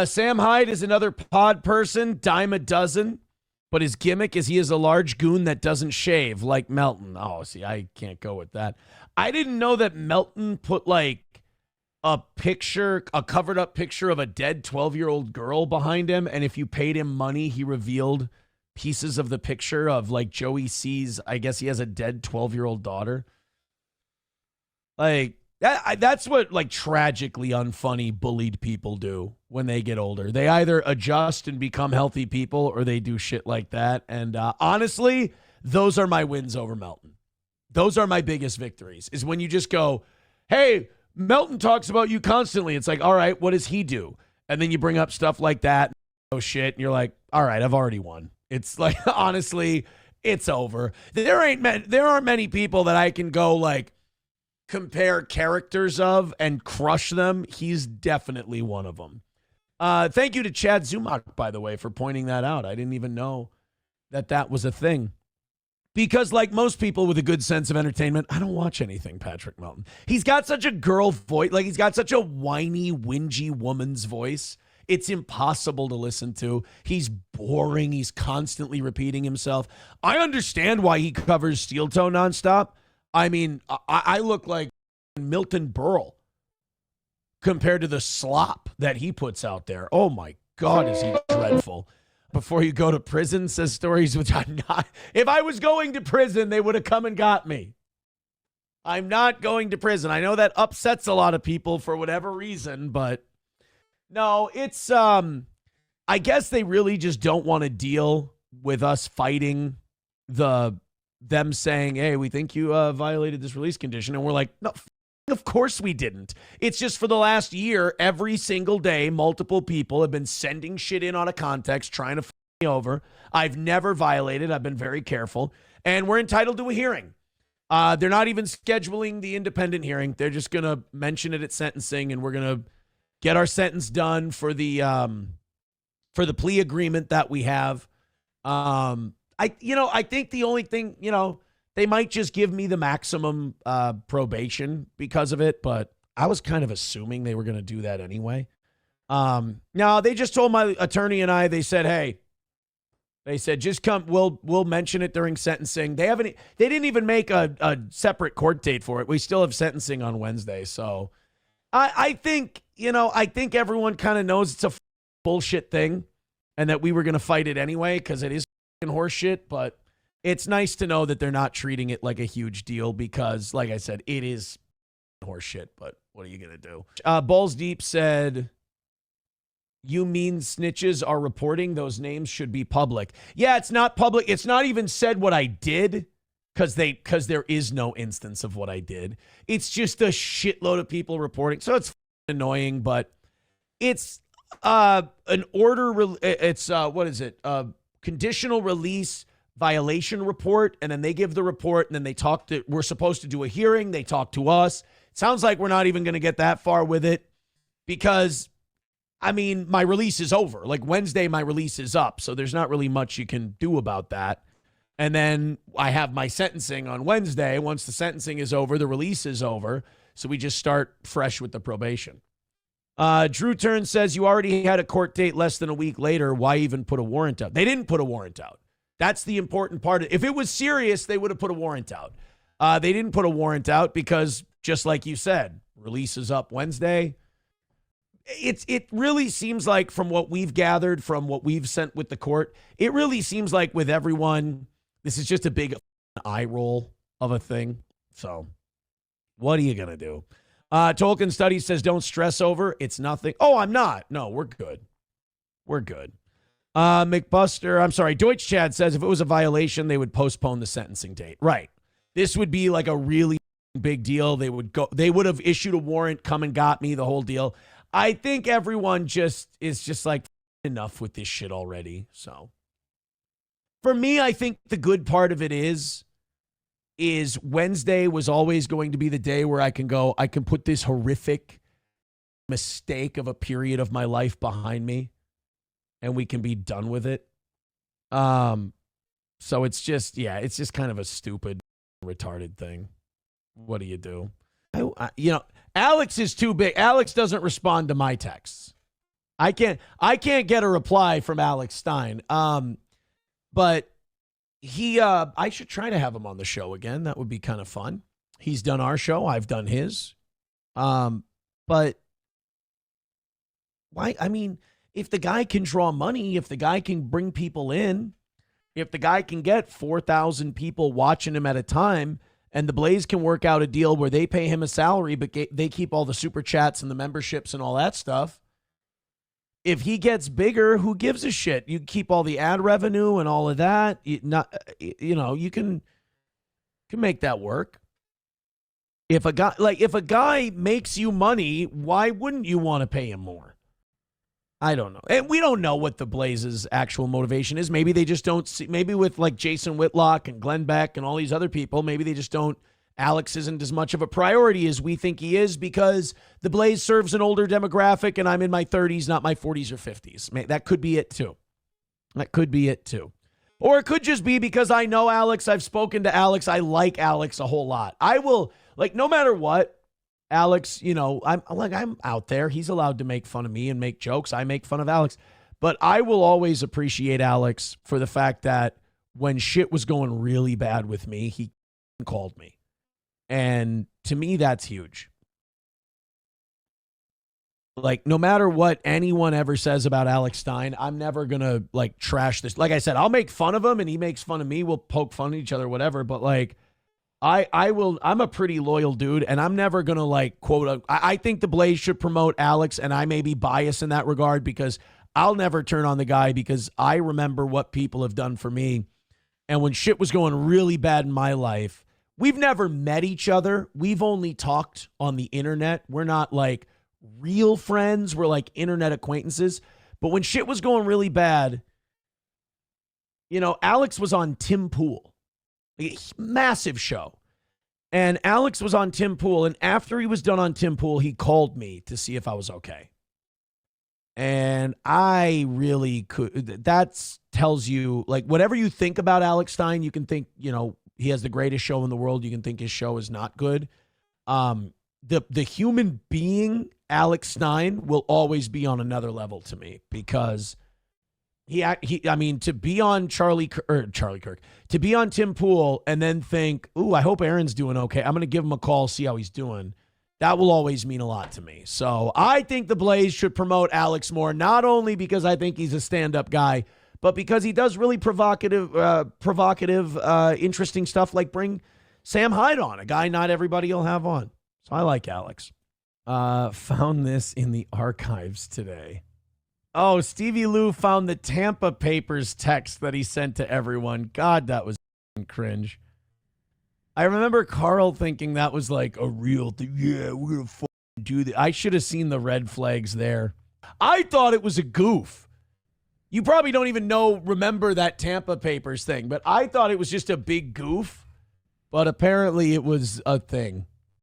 Sam Hyde is another pod person, dime a dozen, but his gimmick is he is a large goon that doesn't shave, like Melton. Oh, see, I can't go with that. I didn't know that Melton put like a covered up picture of a dead 12-year-old girl behind him, and if you paid him money, he revealed pieces of the picture of like Joey sees, I guess he has a dead 12-year-old daughter. Like, that's what like tragically unfunny bullied people do when they get older. They either adjust and become healthy people or they do shit like that. And honestly, those are my wins over Melton. Those are my biggest victories, is when you just go, hey, Melton talks about you constantly. It's like, all right, what does he do? And then you bring up stuff like that. Oh, shit. And you're like, all right, I've already won. It's like, honestly, it's over. There aren't many people that I can go like, compare characters of and crush them. He's definitely one of them. Thank you to Chad Zumach, by the way, for pointing that out. I didn't even know that was a thing. Because like most people with a good sense of entertainment, I don't watch anything Patrick Melton. He's got such a girl voice. Like, he's got such a whiny, whingy woman's voice. It's impossible to listen to. He's boring. He's constantly repeating himself. I understand why he covers Steel Toe nonstop. I mean, I look like Milton Berle compared to the slop that he puts out there. Oh, my God, is he dreadful. Before you go to prison, says stories which I'm not. If I was going to prison, they would have come and got me. I'm not going to prison. I know that upsets a lot of people for whatever reason, but no, it's, I guess they really just don't want to deal with us fighting them saying, hey, we think you violated this release condition. And we're like, no, of course we didn't. It's just for the last year, every single day, multiple people have been sending shit in out of context, trying to f me over. I've never violated. I've been very careful. And we're entitled to a hearing. They're not even scheduling the independent hearing. They're just going to mention it at sentencing, and we're going to get our sentence done for the plea agreement that we have. I think the only thing, they might just give me the maximum probation because of it, but I was kind of assuming they were going to do that anyway. No, they just told my attorney and I, they said, just come, we'll mention it during sentencing. They didn't even make a separate court date for it. We still have sentencing on Wednesday. So I think everyone kind of knows it's a bullshit thing and that we were going to fight it anyway, because it is horse shit, but it's nice to know that they're not treating it like a huge deal, because like I said, it is horse shit, but what are you gonna do? Balls Deep said, you mean snitches are reporting? Those names should be public. Yeah, it's not public. It's not even said what I did, because there is no instance of what I did. It's just a shitload of people reporting, so it's annoying, but it's an order. It's what is it? Conditional release violation report, and then they give the report, and then we're supposed to do a hearing. They talk to us. It sounds like we're not even going to get that far with it, because, I mean, my release is over. Like Wednesday, my release is up, so there's not really much you can do about that. And then I have my sentencing on Wednesday. Once the sentencing is over, the release is over, so we just start fresh with the probation. Drew Turn says, you already had a court date less than a week later. Why even put a warrant out? They didn't put a warrant out. That's the important part. If it was serious, they would have put a warrant out. They didn't put a warrant out because, just like you said, release is up Wednesday. It really seems like, from what we've gathered, from what we've sent with the court, it really seems like with everyone, this is just a big eye roll of a thing. So what are you going to do? Tolkien Studies says, don't stress over. It's nothing. Oh, I'm not. No, we're good. We're good. Deutsch Chad says, if it was a violation, they would postpone the sentencing date. Right. This would be like a really big deal. They would have issued a warrant, come and got me, the whole deal. I think everyone is just like, enough with this shit already. So for me, I think the good part of it is Wednesday was always going to be the day where I can put this horrific mistake of a period of my life behind me, and we can be done with it. So it's just kind of a stupid, retarded thing. What do you do? Alex is too big. Alex doesn't respond to my texts. I can't get a reply from Alex Stein. But I should try to have him on the show again. That would be kind of fun. He's done our show. I've done his. But why? I mean, if the guy can draw money, if the guy can bring people in, if the guy can get 4,000 people watching him at a time, and the Blaze can work out a deal where they pay him a salary, but they keep all the super chats and the memberships and all that stuff. If he gets bigger, who gives a shit? You keep all the ad revenue and all of that. You can make that work. If a guy makes you money, why wouldn't you want to pay him more? I don't know. And we don't know what the Blaze's actual motivation is. Maybe they just don't see, maybe with like Jason Whitlock and Glenn Beck and all these other people, maybe they just don't, Alex isn't as much of a priority as we think he is because the Blaze serves an older demographic and I'm in my 30s, not my 40s or 50s. That could be it too. Or it could just be because I know Alex, I've spoken to Alex, I like Alex a whole lot. I will, like, no matter what, Alex, I'm out there. He's allowed to make fun of me and make jokes. I make fun of Alex. But I will always appreciate Alex for the fact that when shit was going really bad with me, he called me. And to me, that's huge. Like, no matter what anyone ever says about Alex Stein, I'm never going to, like, trash this. Like I said, I'll make fun of him and he makes fun of me. We'll poke fun at each other, whatever. But, like, I'm a pretty loyal dude, and I'm never going to, like, quote, I think the Blaze should promote Alex, and I may be biased in that regard because I'll never turn on the guy because I remember what people have done for me. And when shit was going really bad in my life, we've never met each other. We've only talked on the internet. We're not, like, real friends. We're, like, internet acquaintances. But when shit was going really bad, Alex was on Tim Pool. A massive show. And Alex was on Tim Pool. And after he was done on Tim Pool, he called me to see if I was okay. And I really could. That tells you, like, whatever you think about Alex Stein, you can think, he has the greatest show in the world. You can think his show is not good. The human being, Alex Stein, will always be on another level to me because to be on Charlie Kirk, to be on Tim Pool and then think, ooh, I hope Aaron's doing okay. I'm going to give him a call, see how he's doing. That will always mean a lot to me. So I think the Blaze should promote Alex more, not only because I think he's a stand-up guy, but because he does really provocative, interesting stuff like bring Sam Hyde on, a guy not everybody will have on. So I like Alex. Found this in the archives today. Oh, Stevie Lou found the Tampa Papers text that he sent to everyone. God, that was cringe. I remember Carl thinking that was like a real thing. Yeah, we're going to do that. I should have seen the red flags there. I thought it was a goof. You probably don't even remember that Tampa Papers thing, but I thought it was just a big goof. But apparently it was a thing.